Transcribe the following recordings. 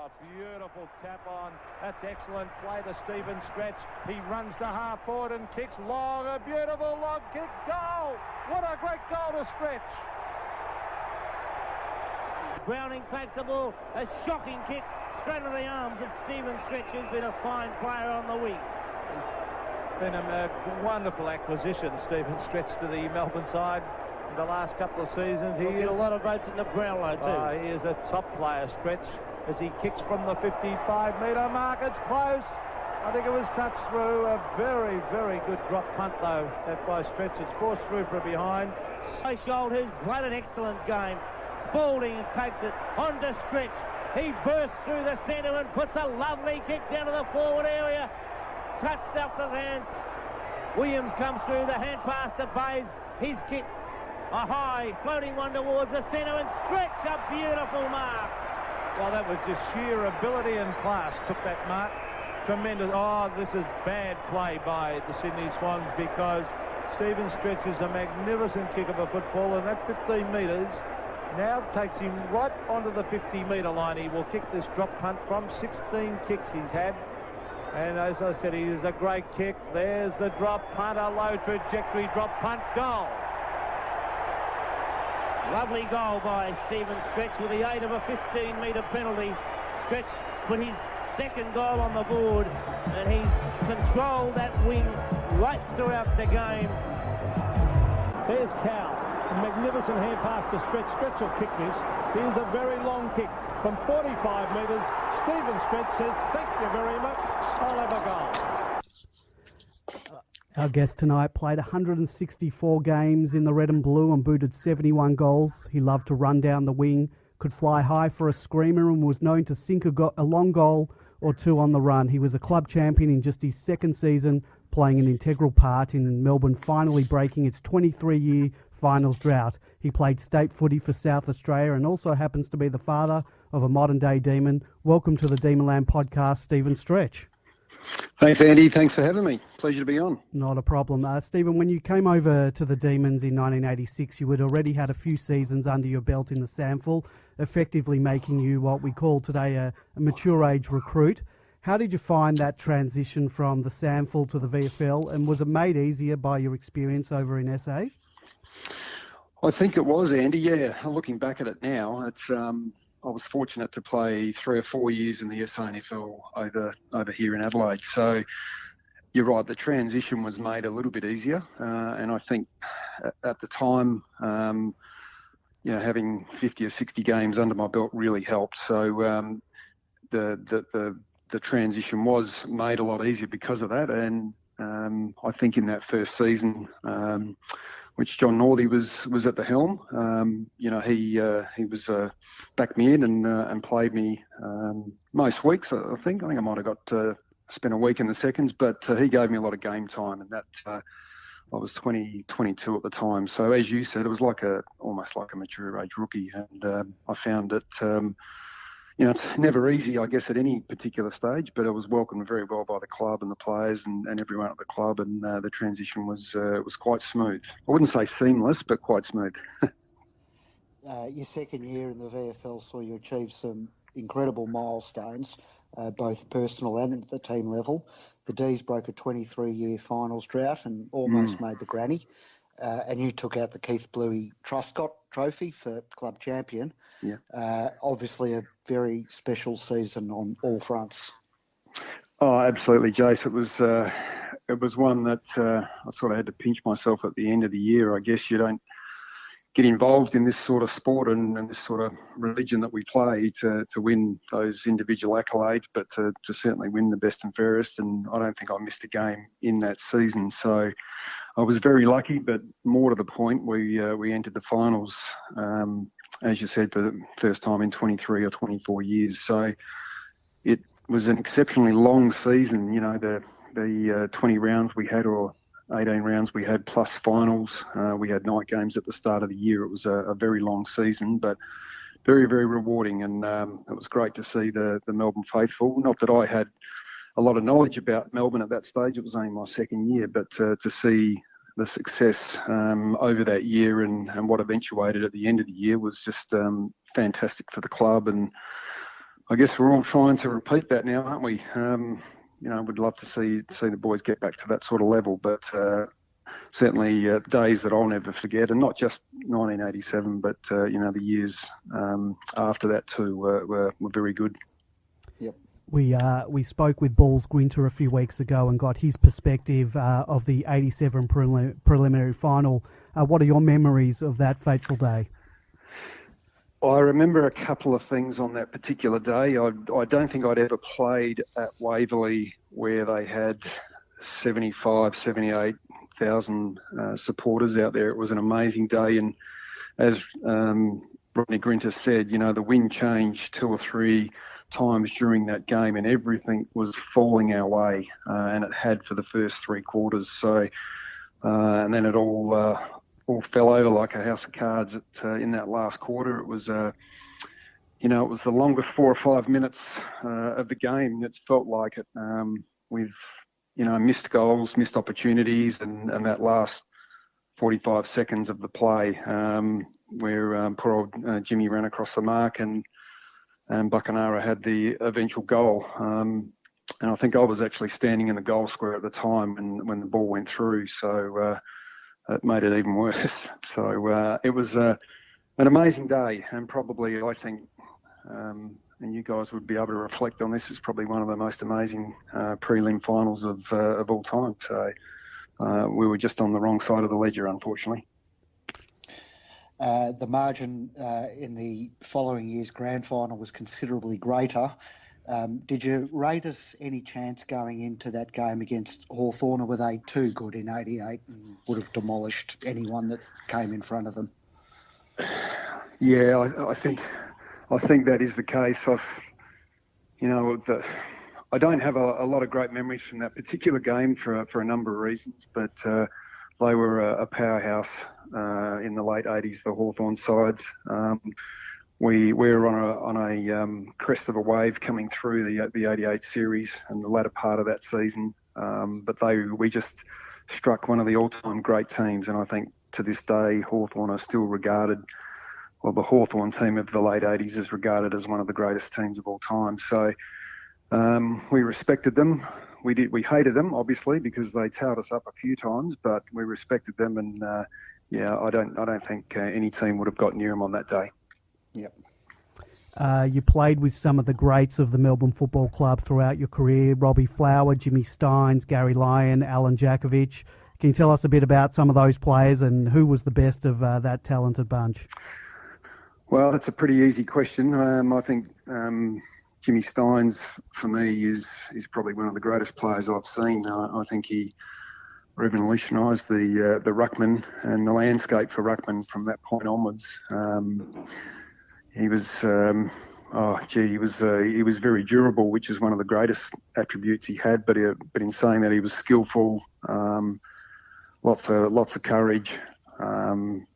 A beautiful tap on. That's excellent play to Stephen Stretch. He runs to half forward and kicks long. A beautiful long kick. Goal! What a great goal to Stretch. Browning takes the ball. A shocking kick straight into the arms of Stephen Stretch, who's been a fine player on the wing. He's been a wonderful acquisition, Stephen Stretch, to the Melbourne side in the last couple of seasons. He'll get a lot of votes in the Brownlow too. He is a top player, Stretch, as he kicks from the 55-metre mark. It's close. I think it was touched through. A very, very good drop punt, though, that by Stretch. It's forced through from behind. Scholes, who's played an excellent game. Spalding takes it on to Stretch. He bursts through the centre and puts a lovely kick down to the forward area. Touched up the hands. Williams comes through, the hand pass to Bayes. His kick, a high, floating one towards the centre, and Stretch, a beautiful mark. Well, that was just sheer ability and class, took that mark. Tremendous. Oh, this is bad play by the Sydney Swans, because Stephen Stretch is a magnificent kick of a football, and that 15 metres now takes him right onto the 50-metre line. He will kick this drop punt from 16 kicks he's had. And as I said, he is a great kick. There's the drop punt, a low trajectory drop punt, goal. Lovely goal by Stephen Stretch with the aid of a 15-metre penalty. Stretch put his second goal on the board, and he's controlled that wing right throughout the game. There's Cal. A magnificent hand pass to Stretch. Stretch will kick this. Here's a very long kick from 45 metres. Stephen Stretch says, thank you very much. I'll have a goal. Our guest tonight played 164 games in the red and blue and booted 71 goals. He loved to run down the wing, could fly high for a screamer, and was known to sink a long goal or two on the run. He was a club champion in just his second season, playing an integral part in Melbourne finally breaking its 23-year finals drought. He played state footy for South Australia and also happens to be the father of a modern-day Demon. Welcome to the Demonland podcast, Stephen Stretch. Thanks, Andy. Thanks for having me. Pleasure to be on. Not a problem. Stephen, when you came over to the Demons in 1986, you had already had a few seasons under your belt in the SANFL, effectively making you what we call today a mature age recruit. How did you find that transition from the SANFL to the VFL, and was it made easier by your experience over in SA? I think it was, Andy. Yeah, looking back at it now, it's I was fortunate to play 3 or 4 years in the SANFL over here in Adelaide. So you're right, the transition was made a little bit easier, and I think at the time, having 50 or 60 games under my belt really helped. So the transition was made a lot easier because of that, and I think in that first season, which John Northey was at the helm, he was backed me in and played me most weeks. I think I might have got spent a week in the seconds, but he gave me a lot of game time, and that I was 22 at the time. So as you said, it was almost like a mature age rookie, and I found it. It's never easy, I guess, at any particular stage, but it was welcomed very well by the club and the players and everyone at the club, and the transition was quite smooth. I wouldn't say seamless, but quite smooth. Your second year in the VFL saw you achieve some incredible milestones, both personal and at the team level. The D's broke a 23-year finals drought and almost made the granny. And you took out the 𝗍𝗶𝘀𝗁 Truscott Trophy for club champion. Yeah. Obviously a very special season on all fronts. Oh, absolutely, Jace. It was one that I sort of had to pinch myself at the end of the year. I guess you don't get involved in this sort of sport and this sort of religion that we play to win those individual accolades, but to certainly win the best and fairest. And I don't think I missed a game in that season. So I was very lucky, but more to the point, we entered the finals, as you said, for the first time in 23 or 24 years. So it was an exceptionally long season. The 20 rounds we had, or 18 rounds we had, plus finals. We had night games at the start of the year. It was a very long season, but very, very rewarding. And it was great to see the Melbourne faithful. Not that I had a lot of knowledge about Melbourne at that stage. It was only my second year, but to see the success over that year and what eventuated at the end of the year was just fantastic for the club. And I guess we're all trying to repeat that now, aren't we? We'd love to see the boys get back to that sort of level, but certainly days that I'll never forget, and not just 1987, but the years after that too were very good. Yep. We spoke with 𝗟𝗀𝘀𝘁 a few weeks ago and got his perspective of the 87 preliminary final. What are your memories of that fateful day? I remember a couple of things on that particular day. I don't think I'd ever played at Waverley where they had 78,000 supporters out there. It was an amazing day, and as Rodney Grinter said, the wind changed 2 or 3 times during that game, and everything was falling our way, and it had for the first 3 quarters. So, and then it all fell over like a house of cards in that last quarter. It was, it was the longest 4 or 5 minutes of the game. It felt like it, with, missed goals, missed opportunities, and that last 45 seconds of the play where poor old Jimmy ran across the mark and Buchanara had the eventual goal. And I think I was actually standing in the goal square at the time when the ball went through. So it made it even worse. So it was an amazing day, and probably I think, and you guys would be able to reflect on this, it's probably one of the most amazing prelim finals of all time. So we were just on the wrong side of the ledger, unfortunately. The margin in the following year's grand final was considerably greater. Did you rate us any chance going into that game against Hawthorn, or were they too good in '88 and would have demolished anyone that came in front of them? Yeah, I think that is the case. I don't have a lot of great memories from that particular game for a number of reasons, but they were a powerhouse in the late '80s, the Hawthorn sides. We were on a crest of a wave coming through the '88 series and the latter part of that season, but we just struck one of the all-time great teams, and I think to this day Hawthorn are still regarded, well, the Hawthorn team of the late '80s is regarded as one of the greatest teams of all time. So we respected them. We hated them, obviously, because they towed us up a few times, but we respected them, and I don't think any team would have got near them on that day. Yep. You played with some of the greats of the Melbourne Football Club throughout your career: Robbie Flower, Jimmy Stynes, Gary Lyon, Alan Jakovich. Can you tell us a bit about some of those players and who was the best of that talented bunch? Well, that's a pretty easy question. I think Jimmy Stynes, for me, is probably one of the greatest players I've seen. I think he revolutionised the ruckman and the landscape for ruckman from that point onwards. He was he was very durable, which is one of the greatest attributes he had. But in saying that, he was skillful, lots of courage, and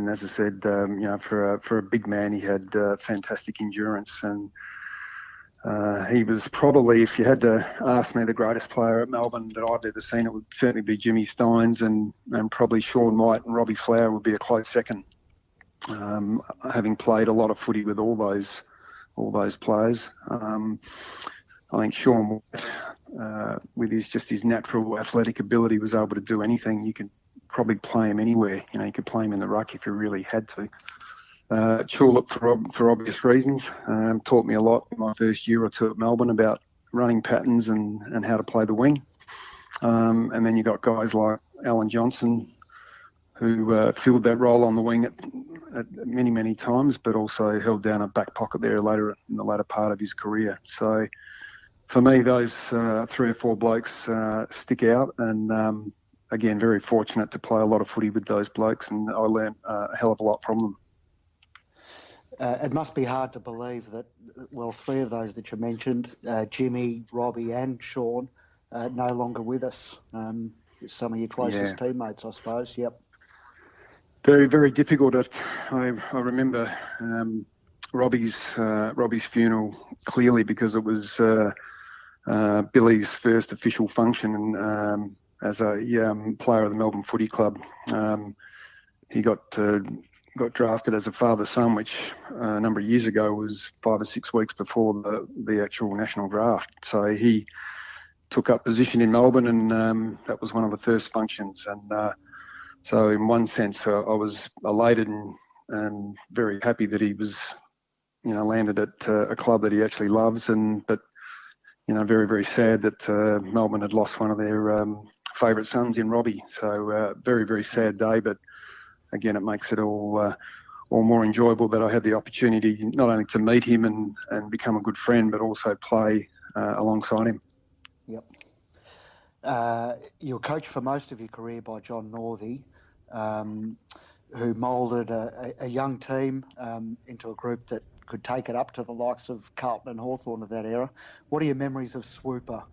as I said, for a big man, he had fantastic endurance. And he was probably, if you had to ask me, the greatest player at Melbourne that I've ever seen, it would certainly be Jimmy Stynes, and probably Sean White and Robbie Flower would be a close second. Having played a lot of footy with all those players, I think Sean White, with his natural athletic ability, was able to do anything. You could probably play him anywhere. You could play him in the ruck if you really had to. Tulip, for obvious reasons, taught me a lot in my first year or two at Melbourne about running patterns and how to play the wing. And then you got guys like Alan Johnson, who filled that role on the wing at many, many times, but also held down a back pocket there later in the latter part of his career. So for me, those 3 or 4 blokes stick out, and again, very fortunate to play a lot of footy with those blokes, and I learned a hell of a lot from them. It must be hard to believe that, 3 of those that you mentioned, Jimmy, Robbie and Sean, no longer with us. Some of your closest teammates, I suppose. Yep. Very, very difficult. I remember Robbie's funeral clearly, because it was Billy's first official function as a player of the Melbourne Footy Club. He got got drafted as a father-son, which a number of years ago was 5 or 6 weeks before the actual national draft. So he took up position in Melbourne, and that was one of the first functions. And so in one sense, I was elated and very happy that he was, landed at a club that he actually loves. But very, very sad that Melbourne had lost one of their favourite sons in Robbie. So very, very sad day. But again, it makes it all more enjoyable that I had the opportunity not only to meet him and become a good friend, but also play alongside him. Yep. You were coached for most of your career by John Northey, who moulded a young team into a group that could take it up to the likes of Carlton and Hawthorn of that era. What are your memories of Swooper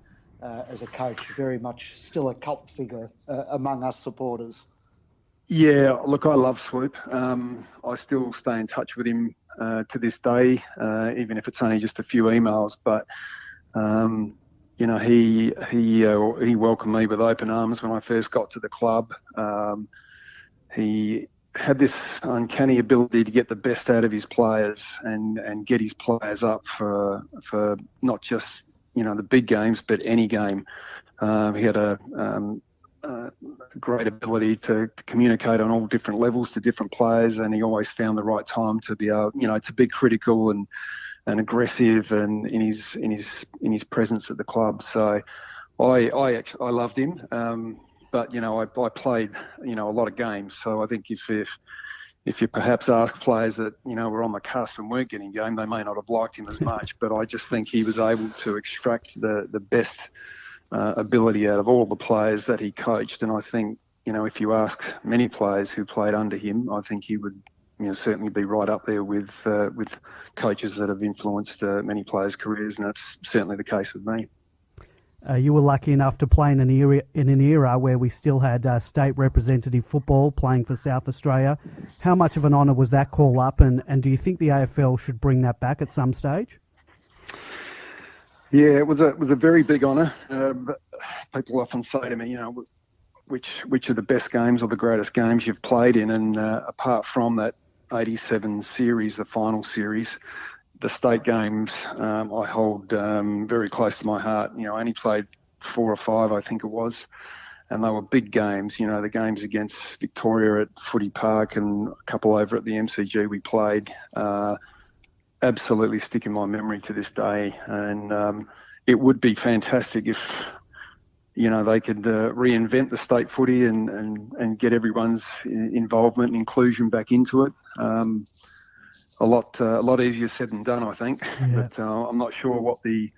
as a coach? Very much still a cult figure among us supporters. Yeah, look, I love Swoop. I still stay in touch with him to this day, even if it's only just a few emails. But he welcomed me with open arms when I first got to the club. He had this uncanny ability to get the best out of his players and get his players up for not just the big games, but any game. He had a great ability to communicate on all different levels to different players, and he always found the right time to be able, to be critical and aggressive and in his presence at the club. So I loved him. But I played a lot of games, so I think if you perhaps ask players that were on the cusp and weren't getting game, they may not have liked him as much. But I just think he was able to extract the best ability out of all the players that he coached. And I think if you ask many players who played under him, I think he would certainly be right up there with coaches that have influenced many players' careers, and that's certainly the case with me. You were lucky enough to play in an era where we still had state representative football playing for South Australia. How much of an honour was that call up, and do you think the AFL should bring that back at some stage? Yeah, it was a very big honour. People often say to me, which are the best games or the greatest games you've played in, and apart from that 87 series, the final series, the state games I hold very close to my heart. I only played 4 or 5, I think it was, and they were big games. The games against Victoria at Footy Park and a couple over at the MCG we played absolutely stick in my memory to this day. And it would be fantastic if they could reinvent the state footy and get everyone's involvement and inclusion back into it. A lot easier said than done, I think. Yeah. But I'm not sure what the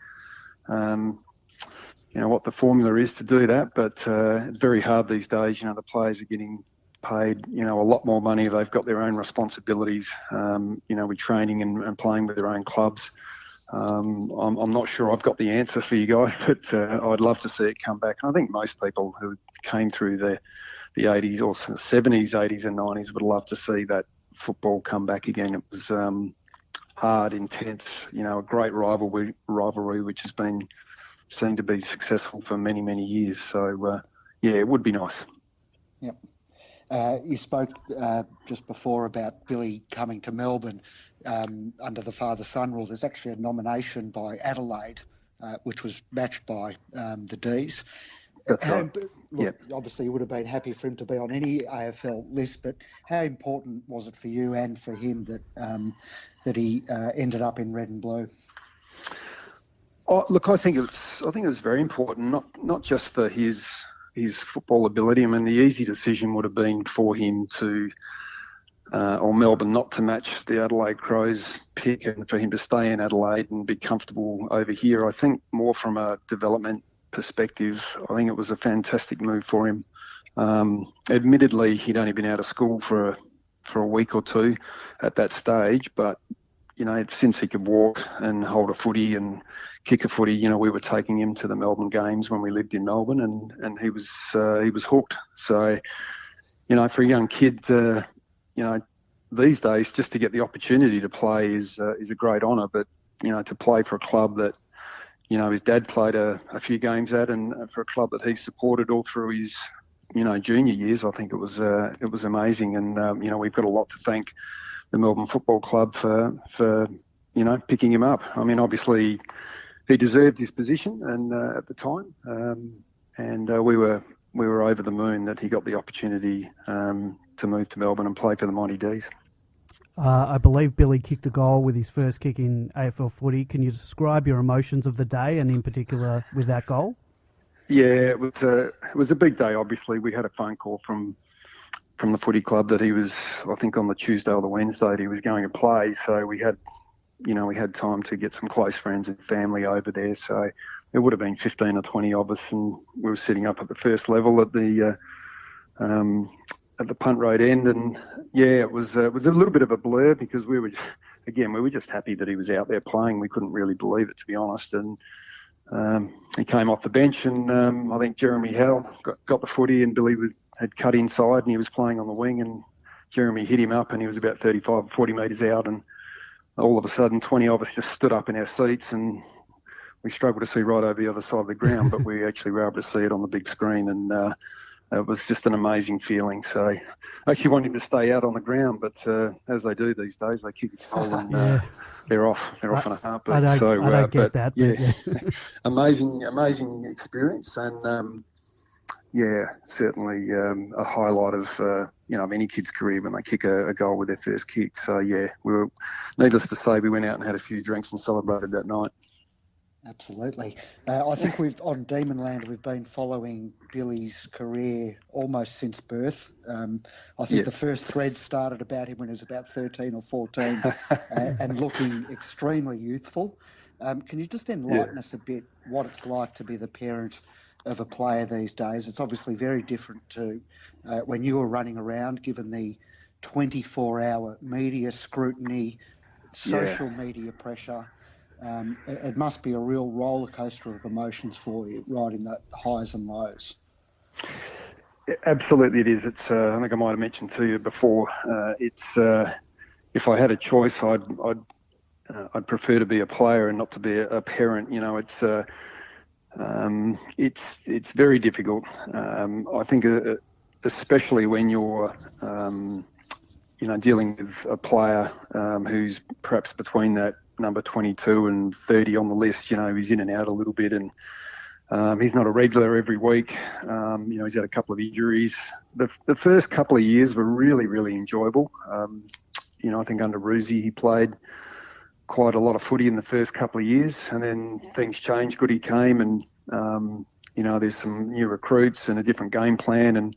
formula is to do that. But it's very hard these days. The players are getting paid a lot more money. They've got their own responsibilities. With training and playing with their own clubs. I'm not sure I've got the answer for you guys, but I'd love to see it come back. And I think most people who came through the 80s or 70s, 80s and 90s would love to see that football come back again. It was hard, intense, a great rivalry which has been seen to be successful for many, many years. So, it would be nice. Yep. You spoke just before about Billy coming to Melbourne under the father-son rule. There's actually a nomination by Adelaide, which was matched by the D's. Obviously, you would have been happy for him to be on any AFL list, but how important was it for you and for him that he ended up in red and blue? Oh, look, I think it was very important, not just for his football ability. I mean, the easy decision would have been for him or Melbourne not to match the Adelaide Crows pick and for him to stay in Adelaide and be comfortable over here. I think more from a development perspective, I think it was a fantastic move for him. Admittedly, he'd only been out of school for a week or two at that stage, but since he could walk and hold a footy and kick a footy, we were taking him to the Melbourne games when we lived in Melbourne, and he was hooked. So, for a young kid, these days, just to get the opportunity to play is a great honour. But to play for a club that his dad played a few games at, and for a club that he supported all through his junior years, I think it was amazing. And, we've got a lot to thank the Melbourne Football Club for picking him up. I mean, obviously he deserved his position and at the time. And we were over the moon that he got the opportunity to move to Melbourne and play for the Mighty D's. I believe Billy kicked a goal with his first kick in AFL footy. Can you describe your emotions of the day, and in particular with that goal? Yeah, it was a big day. Obviously, we had a phone call from the footy club that he was, I think, on the Tuesday or the Wednesday he was going to play. So we had time to get some close friends and family over there. So there would have been 15 or 20 of us, and we were sitting up at the first level at the punt road end. And yeah, it was a little bit of a blur because we were just happy that he was out there playing. We couldn't really believe it, to be honest. And he came off the bench, and I think Jeremy Howell got the footy, and Billy had cut inside, and he was playing on the wing, and Jeremy hit him up, and he was about 35, 40 metres out, and all of a sudden 20 of us just stood up in our seats, and we struggled to see right over the other side of the ground, but we actually were able to see it on the big screen, and it was just an amazing feeling. So I actually wanted him to stay out on the ground, but as they do these days, they kick a goal and they're off in a heartbeat. I don't get that. Yeah, amazing experience, and certainly a highlight of any kid's career when they kick a goal with their first kick. So yeah, needless to say, we went out and had a few drinks and celebrated that night. Absolutely. I think on Demonland we've been following Billy's career almost since birth. I think the first thread started about him when he was about 13 or 14 and looking extremely youthful. Can you just enlighten us a bit what it's like to be the parent of a player these days? It's obviously very different to when you were running around, given the 24-hour media scrutiny, social media pressure. It must be a real roller coaster of emotions for you, right in the highs and lows. Absolutely, it is. It's. I think I might have mentioned to you before. It's. If I had a choice, I'd prefer to be a player and not to be a parent. It's very difficult. I think, especially when you're, dealing with a player who's perhaps between that number 22 and 30 on the list. He's in and out a little bit, and he's not a regular every week. He's had a couple of injuries. The first couple of years were really, really enjoyable. I think under 𝗍𝗲, he played quite a lot of footy in the first couple of years, and then things changed. Goody came, and there's some new recruits and a different game plan, and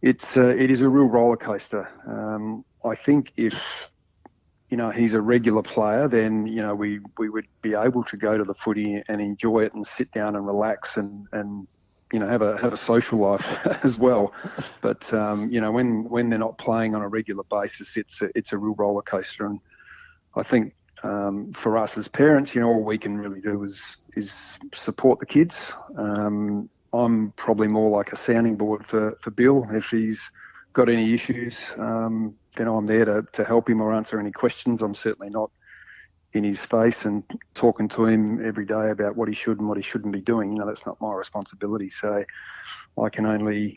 it is a real roller coaster. I think if he's a regular player, then, we would be able to go to the footy and enjoy it and sit down and relax and have a social life as well. But, when they're not playing on a regular basis, it's a real roller coaster. And I think for us as parents, all we can really do is support the kids. I'm probably more like a sounding board for Bill. If he's got any issues, then I'm there to help him or answer any questions. I'm certainly not in his face and talking to him every day about what he should and what he shouldn't be doing. That's not my responsibility. So I can only,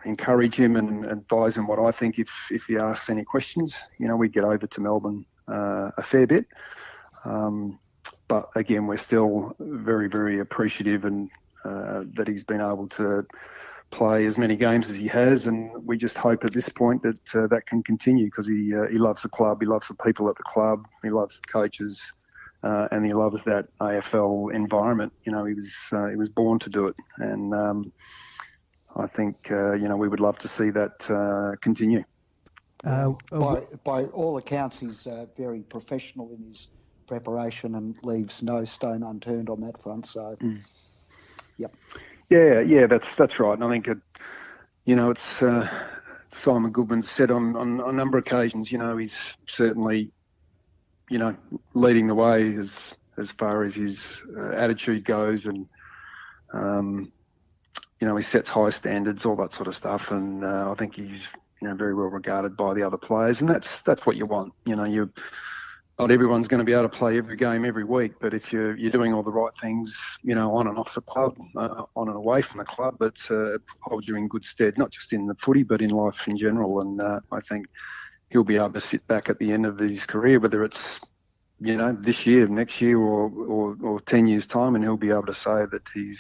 encourage him and advise him what I think if he asks any questions. We get over to Melbourne a fair bit. But again, we're still very, very appreciative and that he's been able to play as many games as he has, and we just hope at this point that that can continue, because he loves the club, he loves the people at the club, he loves the coaches, and he loves that AFL environment. He was born to do it, and I think we would love to see that continue. By all accounts, he's very professional in his preparation and leaves no stone unturned on that front. So, yep. Yeah, that's right. And I think it's Simon Goodman said on a number of occasions. He's certainly leading the way as far as his attitude goes, and he sets high standards, all that sort of stuff. And I think he's very well regarded by the other players, and that's what you want. not everyone's going to be able to play every game every week, but if you're doing all the right things, on and off the club, on and away from the club, it holds you in good stead, not just in the footy, but in life in general. And I think he'll be able to sit back at the end of his career, whether it's this year, next year, or 10 years' time, and he'll be able to say that he's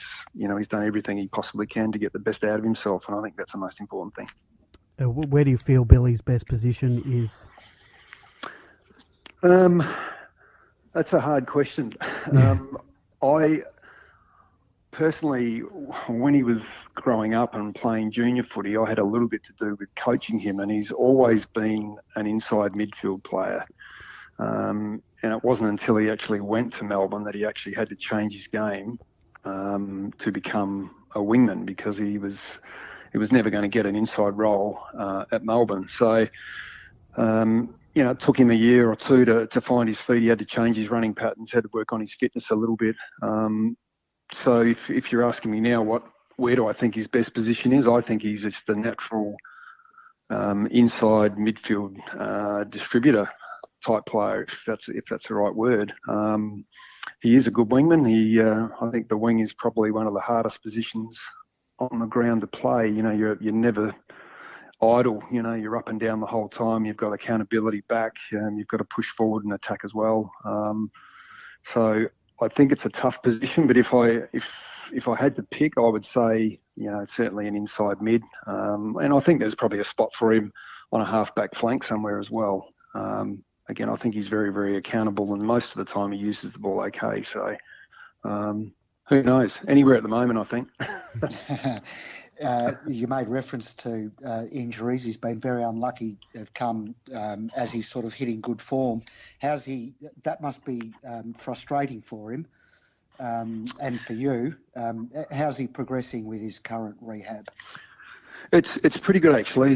done everything he possibly can to get the best out of himself. And I think that's the most important thing. Where do you feel Billy's best position is? That's a hard question. I personally, when he was growing up and playing junior footy, I had a little bit to do with coaching him, and he's always been an inside midfield player. And it wasn't until he actually went to Melbourne that he actually had to change his game to become a wingman, because he was never going to get an inside role at Melbourne. So, it took him a year or two to find his feet. He had to change his running patterns, had to work on his fitness a little bit. So if you're asking me now where do I think his best position is, I think he's just a natural inside midfield distributor type player, if that's the right word. He is a good wingman. I think the wing is probably one of the hardest positions on the ground to play. You're never idle. You're up and down the whole time. You've got accountability back. You've got to push forward and attack as well. So I think it's a tough position. But if I had to pick, I would say certainly an inside mid. And I think there's probably a spot for him on a half-back flank somewhere as well. Again, I think he's very, very accountable, and most of the time he uses the ball okay. So who knows? Anywhere at the moment, I think. You made reference to injuries. He's been very unlucky to have come as he's sort of hitting good form. That must be frustrating for him and for you. How's he progressing with his current rehab? It's pretty good, actually.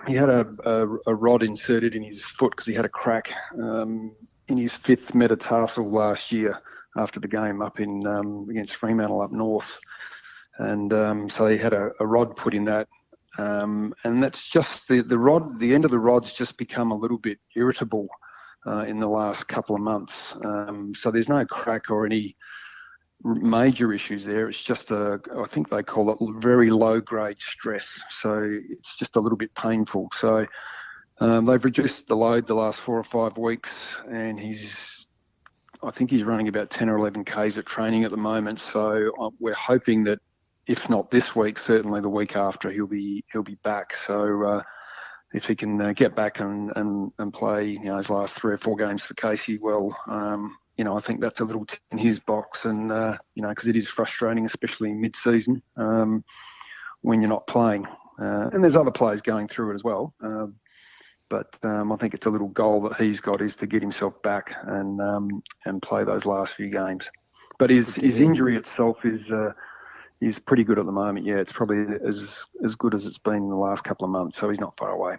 He had a rod inserted in his foot because he had a crack in his fifth metatarsal last year after the game up in against Fremantle up north. And so he had a rod put in that. And that's just the rod, the end of the rod's just become a little bit irritable in the last couple of months. So there's no crack or any major issues there. It's just I think they call it very low grade stress. So it's just a little bit painful. So they've reduced the load the last 4 or 5 weeks, and I think he's running about 10 or 11 Ks at training at the moment. So we're hoping that if not this week, certainly the week after, he'll be back. So if he can get back and play his last 3 or 4 games for Casey, well, I think that's a little tick in his box, and because it is frustrating, especially mid-season when you're not playing. And there's other players going through it as well. But I think it's a little goal that he's got, is to get himself back and play those last few games. But his injury itself is pretty good at the moment. Yeah, it's probably as good as it's been in the last couple of months. So he's not far away.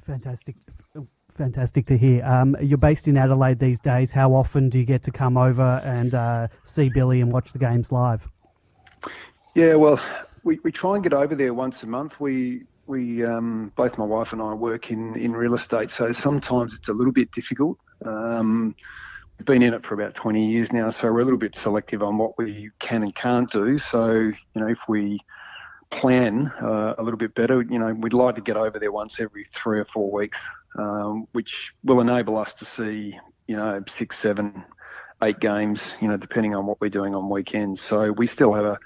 Fantastic to hear. You're based in Adelaide these days. How often do you get to come over and see Billy and watch the games live? Yeah, well, we try and get over there once a month. We both my wife and I work in real estate, so sometimes it's a little bit difficult. We've been in it for about 20 years now, so we're a little bit selective on what we can and can't do. So, if we plan a little bit better, we'd like to get over there once every 3 or 4 weeks, which will enable us to see, 6, 7, 8 games, depending on what we're doing on weekends. So we still have a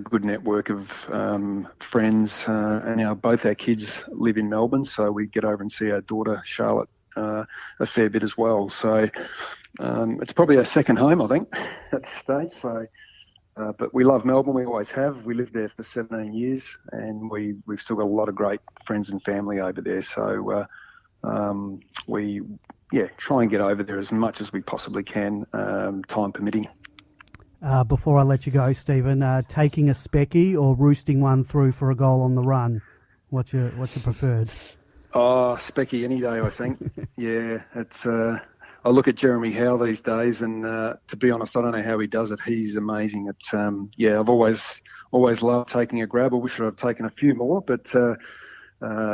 good network of friends, and both our kids live in Melbourne, so we get over and see our daughter Charlotte a fair bit as well. So it's probably our second home, I think, at this stage. So, but we love Melbourne. We always have. We lived there for 17 years, and we've still got a lot of great friends and family over there. So we try and get over there as much as we possibly can, time permitting. Before I let you go, Stephen, taking a specky or roosting one through for a goal on the run, what's your preferred? Oh, specky any day, I think. Yeah, it's. I look at Jeremy Howe these days, and to be honest, I don't know how he does it. He's amazing. I've always loved taking a grab. I wish I'd taken a few more, but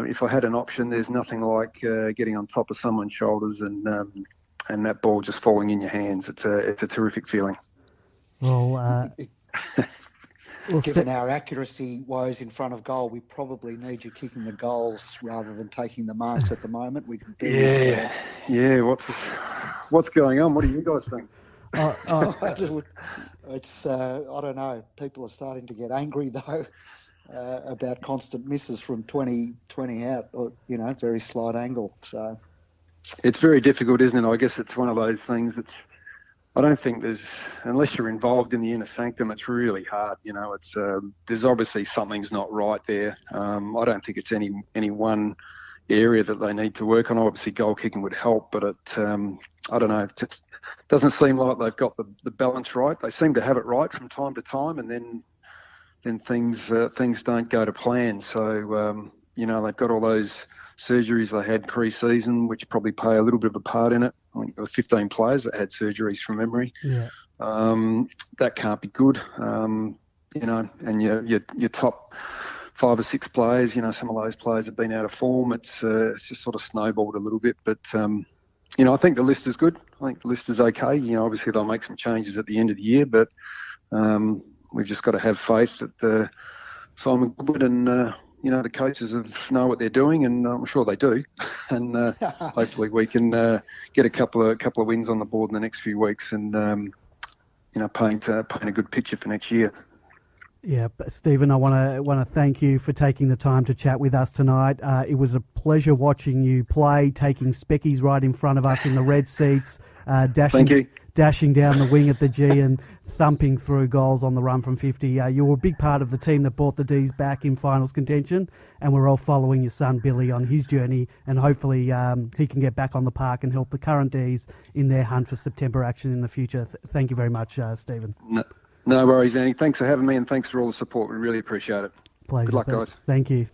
if I had an option, there's nothing like getting on top of someone's shoulders and that ball just falling in your hands. It's a terrific feeling. Well, given our accuracy woes in front of goal, we probably need you kicking the goals rather than taking the marks at the moment. We can do What's going on? What do you guys think? It's I don't know. People are starting to get angry though about constant misses from 20 out, or very slight angle. So it's very difficult, isn't it? I guess it's one of those things that's. I don't think unless you're involved in the inner sanctum, it's really hard. It's there's obviously something's not right there. I don't think it's any one area that they need to work on. Obviously, goal kicking would help, but I don't know. It doesn't seem like they've got the balance right. They seem to have it right from time to time, and then things don't go to plan. So they've got all those surgeries they had pre-season, which probably play a little bit of a part in it. I think there were 15 players that had surgeries from memory. Yeah. That can't be good. And your top 5 or 6 players, some of those players have been out of form. It's just sort of snowballed a little bit. But, I think the list is good. I think the list is okay. Obviously they'll make some changes at the end of the year, but we've just got to have faith that Simon Goodwin and the coaches know what they're doing, and I'm sure they do. And hopefully we can get a couple of wins on the board in the next few weeks, and paint a good picture for next year. Yeah, Stephen, I want to thank you for taking the time to chat with us tonight. It was a pleasure watching you play, taking speckies right in front of us in the red seats, dashing down the wing at the G and thumping through goals on the run from 50. You were a big part of the team that brought the D's back in finals contention, and we're all following your son Billy on his journey, and hopefully he can get back on the park and help the current D's in their hunt for September action in the future. Thank you very much, Stephen. No worries, Annie. Thanks for having me, and thanks for all the support. We really appreciate it. Pleasure. Good luck, guys. Thank you.